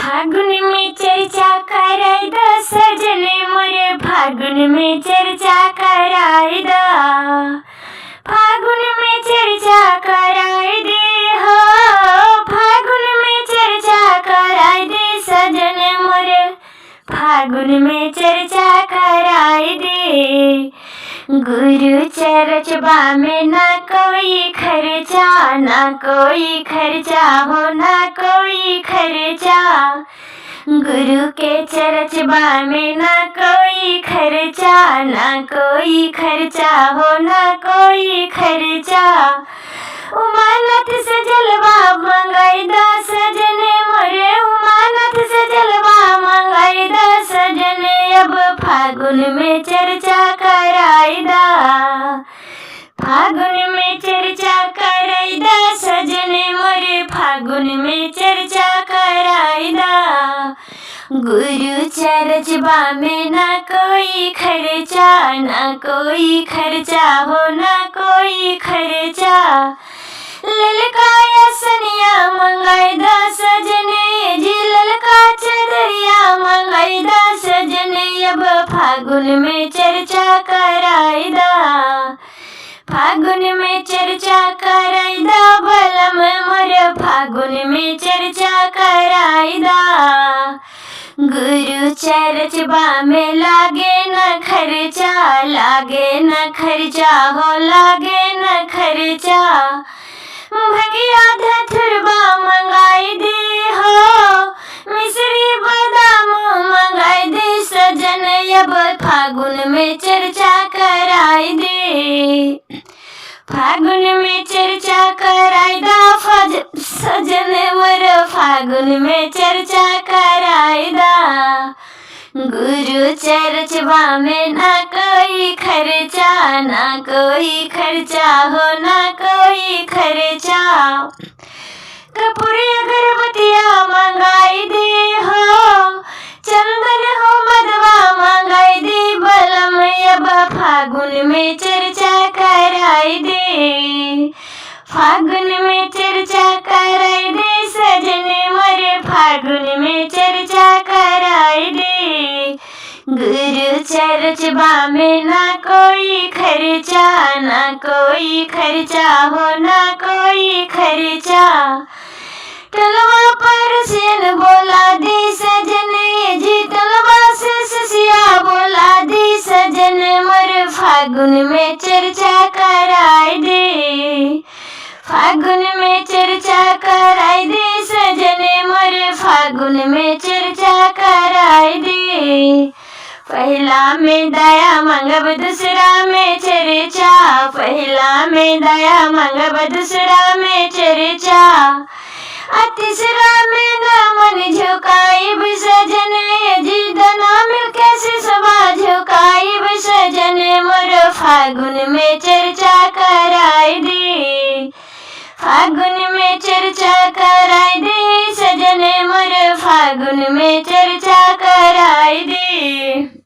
फागुन में चर्चा कराई द सजने मोरे, फागुन में चर्चा कराई द, फागुन में चर्चा कराई दे हो, फागुन में चर्चा कराई दे सजने मोरे, फागुन में चर्चा कराई दे। गुरु चरचबा में ना कोई खर्चा, ना कोई खर्चा हो, ना कोई खर्चा। गुरु के चरचबा में ना कोई खर्चा, ना कोई खर्चा हो, ना कोई खर्चा। उमानाथ से जलवा मंगाई दा सजने मोरे, उमानाथ से जलवा मंगाई दा सजने, अब फागुन में चर्चा कराई दा, फागुन में चर्चा कराई दा सजने मोरे, फागुन में चर्चा कराई दा। गुरु चरचबा में ना कोई खर्चा, ना कोई खर्चा हो, ना कोई खर्चा। ललका सनिया मंगाई दा सजने जी, ललका चदरिया मंगाई दा सजने, अब फागुन में चर्चा कराई दा, फागुन में चर्चा कराई दा बलम मोर, फागुन में चर्चा कराई दा। गुरु चरचबा में लागे न खर्चा, लागे न खर्चा हो, लागे न खर्चा। भगिया धथुरबा मंगाई दे हो, मिश्री बादाम मंगाई दे सजन, अब फागुन में चर्चा कराई दे, फागुन में चर्चा कराई दा सजन मोर, फागुन में चर्चा कराई दा। गुरु चरचबा में ना कोई खर्चा, ना कोई खर्चा हो, ना कोई खर्चा। कपूरी अगरबत्तियाँ मंगाई दे हो, चंदन हो मदवा मंगाई दे बलम, अब फागुन में चर्चा कराई दे, फागुन में चर्चा कराई दे सजने मोरे, फागुन में चर्चा कराई दे। गुरु चरचबा में ना कोई खर्चा, ना कोई खर्चा हो, ना कोई खर्चा। तलवा पर सेन बोला दे सजने जी, तलवा से ससिया बोला दे सजने मोर, फागुन में चर्चा कराई दे, फागुन में चर्चा कराई दे सजने मोर, फागुन में चर्चा कराई दे। पहला में दया मंगब दूसरा में चर्चा, पहला में दया मंगब दूसरा में चर्चा। तीसरा में ना मन झुकाई सजन जी, दना मिलके सिसवा झुकाई सजन मोर, फागुन में चर्चा कराई दे, फागुन में चर्चा कराई दे सजन मोर, फागुन में चर्चा कराई दे।